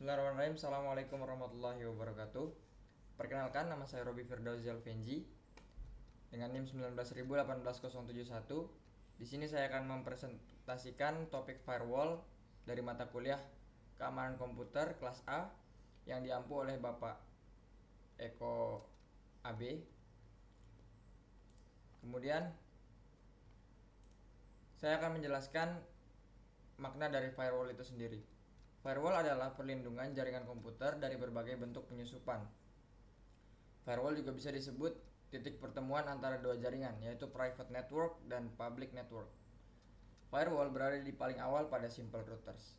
Bismillahirrahmanirrahim. Assalamualaikum warahmatullahi wabarakatuh. Perkenalkan, nama saya Robi Firdausi Alvenji dengan NIM 19.18071. Di sini saya akan mempresentasikan topik firewall dari mata kuliah Keamanan Komputer kelas A yang diampu oleh Bapak Eko AB. Kemudian saya akan menjelaskan makna dari firewall itu sendiri. Firewall adalah perlindungan jaringan komputer dari berbagai bentuk penyusupan. Firewall juga bisa disebut titik pertemuan antara dua jaringan, yaitu private network dan public network. Firewall berada di paling awal pada simple routers.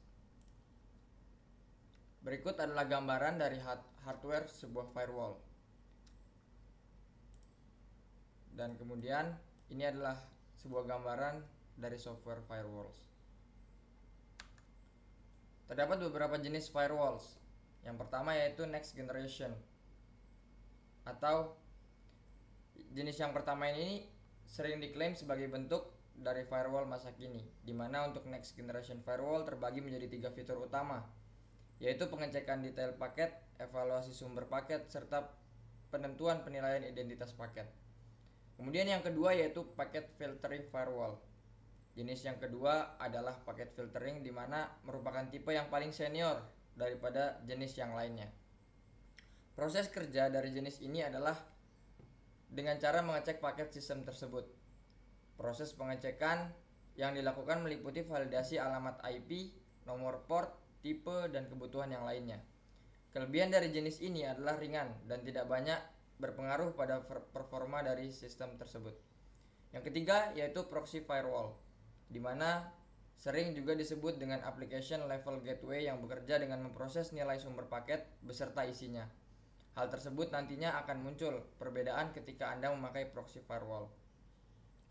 Berikut adalah gambaran dari hardware sebuah firewall. Dan kemudian ini adalah sebuah gambaran dari software firewalls. Terdapat beberapa jenis firewalls. Yang pertama yaitu next generation, atau jenis yang pertama ini sering diklaim sebagai bentuk dari firewall masa kini, di mana untuk next generation firewall terbagi menjadi 3 fitur utama, yaitu pengecekan detail paket, evaluasi sumber paket, serta penentuan penilaian identitas paket. Kemudian yang kedua yaitu packet filtering firewall. Jenis yang kedua adalah packet filtering, di mana merupakan tipe yang paling senior daripada jenis yang lainnya. Proses kerja dari jenis ini adalah dengan cara mengecek paket sistem tersebut. Proses pengecekan yang dilakukan meliputi validasi alamat IP, nomor port, tipe, dan kebutuhan yang lainnya. Kelebihan dari jenis ini adalah ringan dan tidak banyak berpengaruh pada performa dari sistem tersebut. Yang ketiga yaitu proxy firewall, di mana sering juga disebut dengan application level gateway yang bekerja dengan memproses nilai sumber paket beserta isinya. Hal tersebut nantinya akan muncul perbedaan ketika Anda memakai proxy firewall.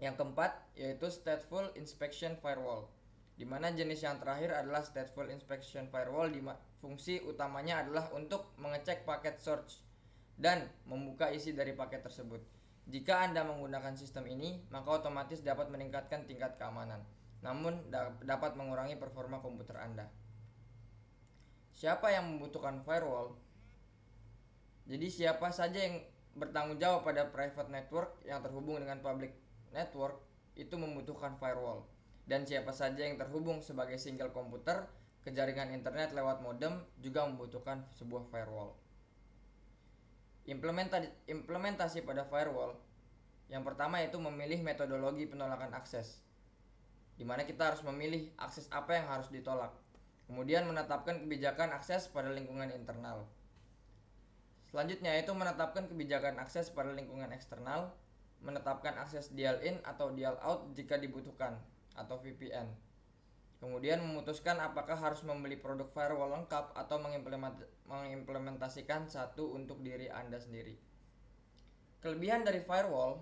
Yang keempat yaitu stateful inspection firewall, di mana jenis yang terakhir adalah stateful inspection firewall, di fungsi utamanya adalah untuk mengecek paket source dan membuka isi dari paket tersebut. Jika Anda menggunakan sistem ini, maka otomatis dapat meningkatkan tingkat keamanan, namun dapat mengurangi performa komputer Anda. Siapa yang membutuhkan firewall? Jadi siapa saja yang bertanggung jawab pada private network yang terhubung dengan public network itu membutuhkan firewall. Dan siapa saja yang terhubung sebagai single komputer ke jaringan internet lewat modem juga membutuhkan sebuah firewall. Implementasi pada firewall yang pertama yaitu memilih metodologi penolakan akses, di mana kita harus memilih akses apa yang harus ditolak. Kemudian menetapkan kebijakan akses pada lingkungan internal. Selanjutnya yaitu menetapkan kebijakan akses pada lingkungan eksternal, menetapkan akses dial in atau dial out jika dibutuhkan atau VPN. Kemudian memutuskan apakah harus membeli produk firewall lengkap atau mengimplementasikan satu untuk diri Anda sendiri. Kelebihan dari firewall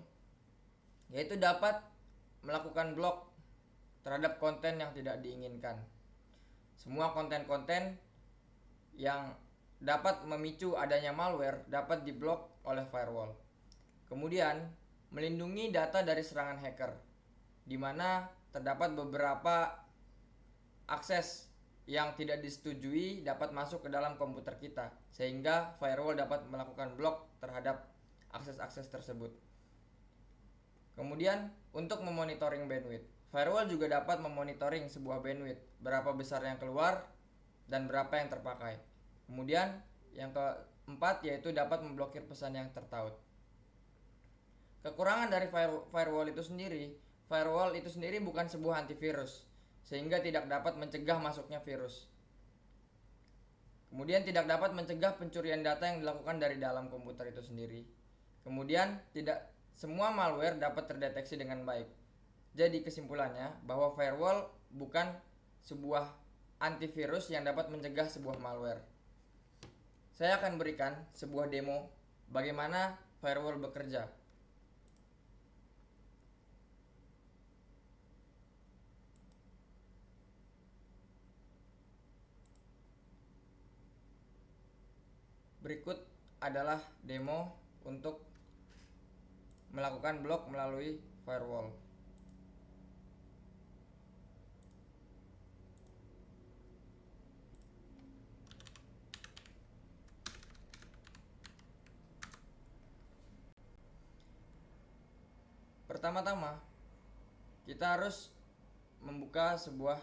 yaitu dapat melakukan blok terhadap konten yang tidak diinginkan. Semua konten-konten yang dapat memicu adanya malware dapat diblok oleh firewall. Kemudian melindungi data dari serangan hacker, di mana terdapat beberapa akses yang tidak disetujui dapat masuk ke dalam komputer kita, sehingga firewall dapat melakukan blok terhadap akses-akses tersebut. Kemudian untuk memonitoring bandwidth, firewall juga dapat memonitoring sebuah bandwidth, berapa besar yang keluar dan berapa yang terpakai. Kemudian yang keempat yaitu dapat memblokir pesan yang tertaut. Kekurangan dari firewall itu sendiri bukan sebuah antivirus, sehingga tidak dapat mencegah masuknya virus. Kemudian tidak dapat mencegah pencurian data yang dilakukan dari dalam komputer itu sendiri. Kemudian tidak semua malware dapat terdeteksi dengan baik. Jadi kesimpulannya bahwa firewall bukan sebuah antivirus yang dapat mencegah sebuah malware. Saya akan berikan sebuah demo bagaimana firewall bekerja. Berikut adalah demo untuk melakukan blok melalui firewall. Pertama-tama kita harus membuka sebuah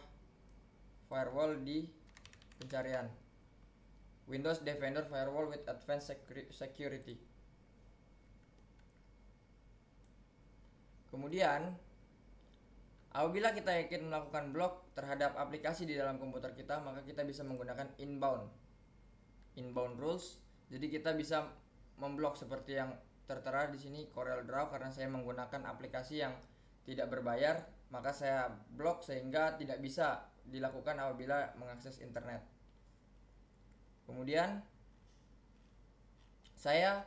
firewall di pencarian Windows Defender Firewall with Advanced Security. Kemudian apabila kita ingin melakukan blok terhadap aplikasi di dalam komputer kita, maka kita bisa menggunakan inbound rules. Jadi kita bisa memblok seperti yang tertera di sini CorelDRAW, karena saya menggunakan aplikasi yang tidak berbayar, maka saya blok sehingga tidak bisa dilakukan apabila mengakses internet. Kemudian saya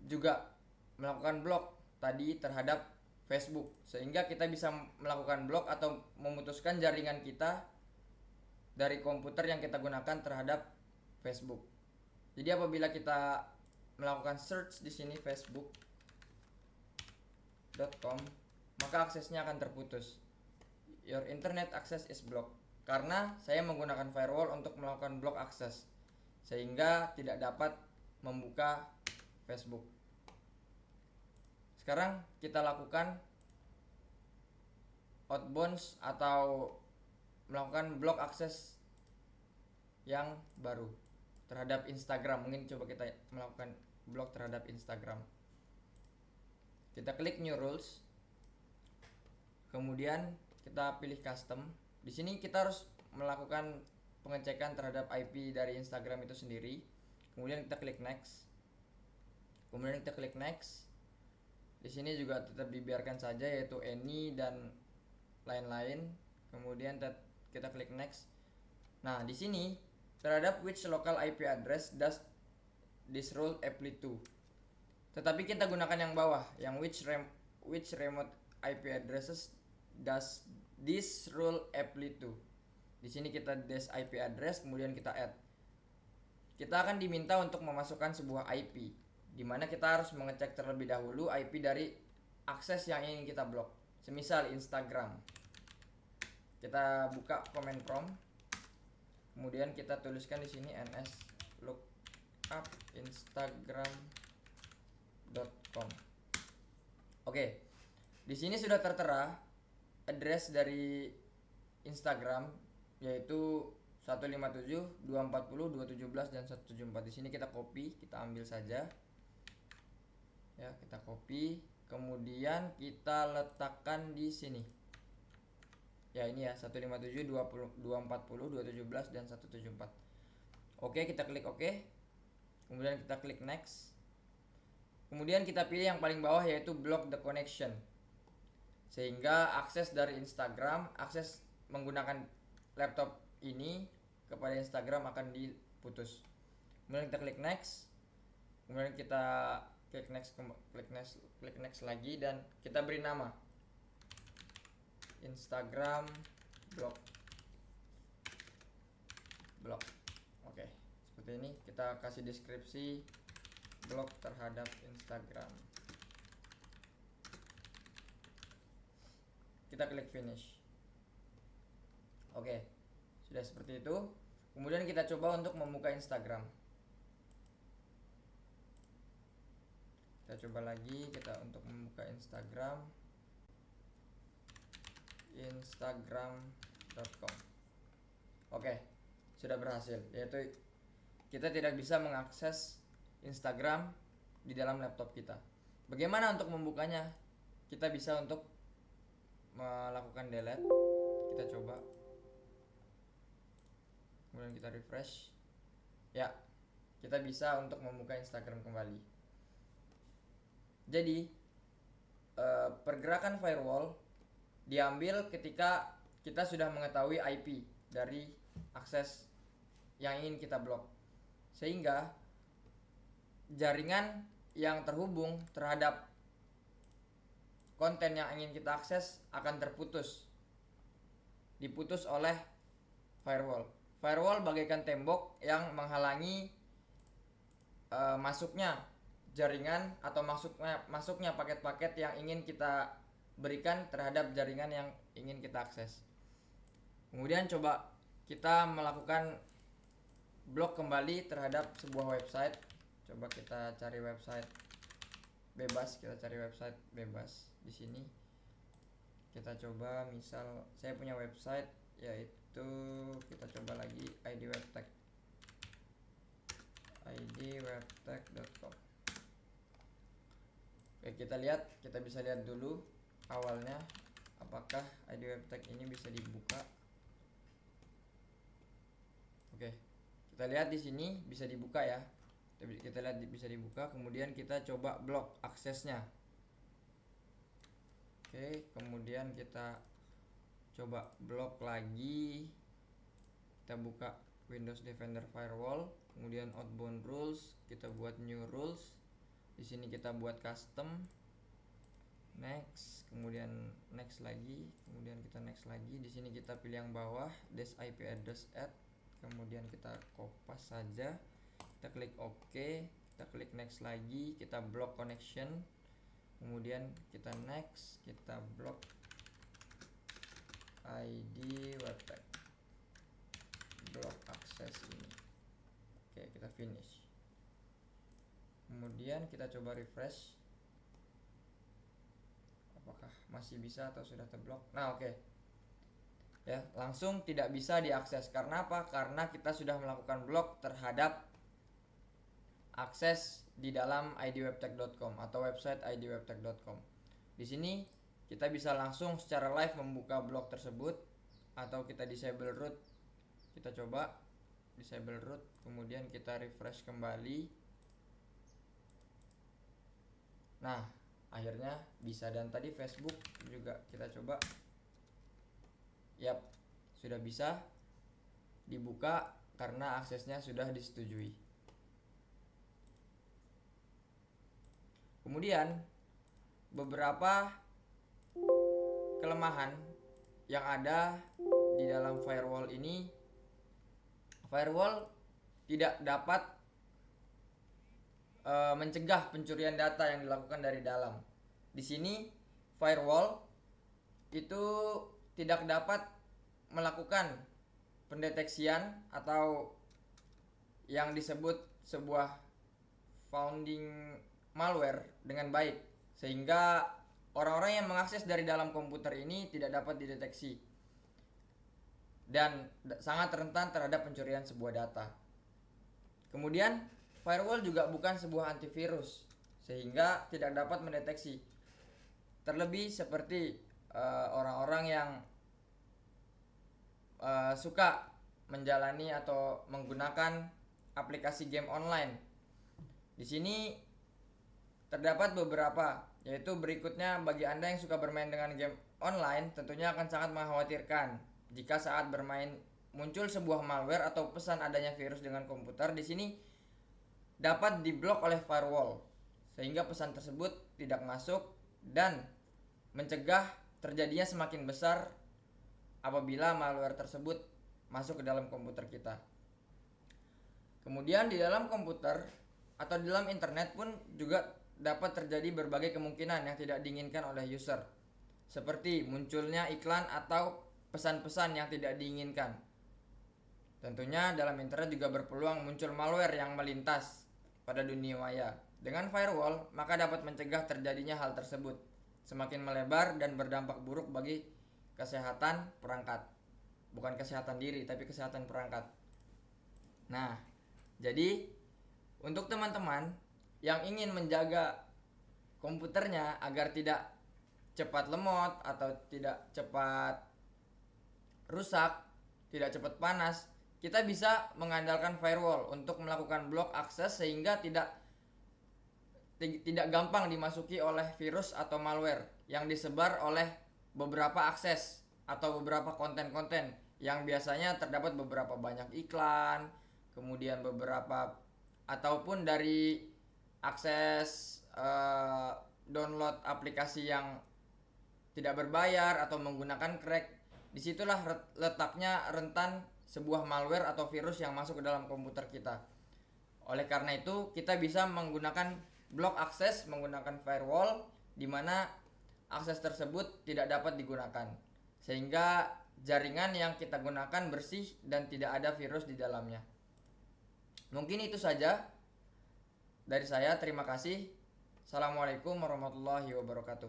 juga melakukan blok tadi terhadap Facebook, sehingga kita bisa melakukan blok atau memutuskan jaringan kita dari komputer yang kita gunakan terhadap Facebook. Jadi apabila kita melakukan search di sini facebook.com, maka aksesnya akan terputus. Your internet access is blocked. Karena saya menggunakan firewall untuk melakukan blok akses, sehingga tidak dapat membuka Facebook. Sekarang kita lakukan outbound atau melakukan blok akses yang baru terhadap Instagram. Mungkin coba kita melakukan blok terhadap Instagram. Kita klik new rules. Kemudian kita pilih custom. Di sini kita harus melakukan pengecekan terhadap IP dari Instagram itu sendiri. Kemudian kita klik next. Di sini juga tetap dibiarkan saja, yaitu any dan lain-lain. Kemudian kita klik next. Nah, di sini terhadap which local IP address does this rule apply to. Tetapi kita gunakan yang bawah, yang which remote IP addresses does this rule apply to. Di sini kita des IP address, kemudian kita add. Kita akan diminta untuk memasukkan sebuah IP, di mana kita harus mengecek terlebih dahulu IP dari akses yang ingin kita blok. Semisal Instagram. Kita buka command prompt. Kemudian kita tuliskan di sini ns lookup instagram.com. Oke. Di sini sudah tertera address dari Instagram, yaitu 157, 240, 217 dan 174. Di sini kita copy, kita ambil saja. Ya, kita copy, kemudian kita letakkan di sini. Ya, ini ya, 157, 240, 217 dan 174. Oke, kita klik oke. Kemudian kita klik next. Kemudian kita pilih yang paling bawah, yaitu block the connection. Sehingga akses dari Instagram, akses menggunakan laptop ini kepada Instagram akan diputus. Kemudian kita klik next. Kemudian kita klik next lagi, dan kita beri nama Instagram blok. Oke, seperti ini. Kita kasih deskripsi blok terhadap Instagram. Kita klik finish. Oke, sudah seperti itu. Kemudian kita coba untuk membuka Instagram. Kita coba lagi, kita untuk membuka instagram.com. Oke, sudah berhasil. Yaitu kita tidak bisa mengakses Instagram di dalam laptop kita. Bagaimana untuk membukanya? Kita bisa untuk melakukan delete. Kita coba. Kemudian kita refresh. Ya, kita bisa untuk membuka Instagram kembali. Jadi pergerakan firewall diambil ketika kita sudah mengetahui IP dari akses yang ingin kita blok, sehingga jaringan yang terhubung terhadap konten yang ingin kita akses akan diputus oleh firewall. Firewall bagaikan tembok yang menghalangi masuknya jaringan atau masuknya paket-paket yang ingin kita berikan terhadap jaringan yang ingin kita akses. Kemudian coba kita melakukan blok kembali terhadap sebuah website. Coba kita cari website bebas, kita cari website bebas. Di sini kita coba, misal saya punya website, yaitu kita coba lagi idwebtech.com. Oke, kita bisa lihat dulu awalnya apakah idwebtech ini bisa dibuka. Oke, kita lihat di sini bisa dibuka ya. Kita lihat bisa dibuka, kemudian kita coba blok aksesnya. Oke, kemudian kita coba blok lagi. Kita buka Windows Defender Firewall, kemudian outbound rules, kita buat new rules. Di sini kita buat custom. Next, kemudian next lagi, kemudian kita next lagi. Di sini kita pilih yang bawah, dash IP address add, kemudian kita kopas saja. Kita klik OK, kita klik next lagi, kita block connection. Kemudian kita next, kita block idwebtech, block akses ini. Oke, kita finish. Kemudian kita coba refresh, apakah masih bisa atau sudah terblok. Nah, oke. Ya, langsung tidak bisa diakses. Karena apa? Karena kita sudah melakukan blok terhadap akses di dalam idwebtech.com atau website idwebtech.com. Di sini kita bisa langsung secara live membuka blog tersebut, atau kita disable root. Kita coba disable root, kemudian kita refresh kembali. Nah, akhirnya bisa. Dan tadi Facebook juga kita coba. Yap, sudah bisa dibuka karena aksesnya sudah disetujui. Kemudian beberapa kelemahan yang ada di dalam firewall ini, firewall tidak dapat mencegah pencurian data yang dilakukan dari dalam. Di sini firewall itu tidak dapat melakukan pendeteksian atau yang disebut sebuah founding malware dengan baik, sehingga orang-orang yang mengakses dari dalam komputer ini tidak dapat dideteksi dan sangat rentan terhadap pencurian sebuah data. Kemudian firewall juga bukan sebuah antivirus, sehingga tidak dapat mendeteksi. Terlebih seperti orang-orang yang suka menjalani atau menggunakan aplikasi game online. Di sini terdapat beberapa, yaitu berikutnya. Bagi Anda yang suka bermain dengan game online, tentunya akan sangat mengkhawatirkan jika saat bermain muncul sebuah malware atau pesan adanya virus dengan komputer. Di sini dapat diblok oleh firewall, sehingga pesan tersebut tidak masuk dan mencegah terjadinya semakin besar apabila malware tersebut masuk ke dalam komputer kita. Kemudian di dalam komputer atau di dalam internet pun juga dapat terjadi berbagai kemungkinan yang tidak diinginkan oleh user, seperti munculnya iklan atau pesan-pesan yang tidak diinginkan. Tentunya dalam internet juga berpeluang muncul malware yang melintas pada dunia maya. Dengan firewall, maka dapat mencegah terjadinya hal tersebut semakin melebar dan berdampak buruk bagi kesehatan perangkat. Bukan kesehatan diri, tapi kesehatan perangkat. Nah, jadi untuk teman-teman yang ingin menjaga komputernya agar tidak cepat lemot atau tidak cepat rusak, tidak cepat panas, kita bisa mengandalkan firewall untuk melakukan blok akses sehingga tidak gampang dimasuki oleh virus atau malware yang disebar oleh beberapa akses atau beberapa konten-konten yang biasanya terdapat beberapa banyak iklan, kemudian beberapa ataupun dari akses download aplikasi yang tidak berbayar atau menggunakan crack. Disitulah letaknya rentan sebuah malware atau virus yang masuk ke dalam komputer kita. Oleh karena itu, kita bisa menggunakan blok akses menggunakan firewall, di mana akses tersebut tidak dapat digunakan, sehingga jaringan yang kita gunakan bersih dan tidak ada virus di dalamnya. Mungkin itu saja dari saya. Terima kasih. Assalamualaikum warahmatullahi wabarakatuh.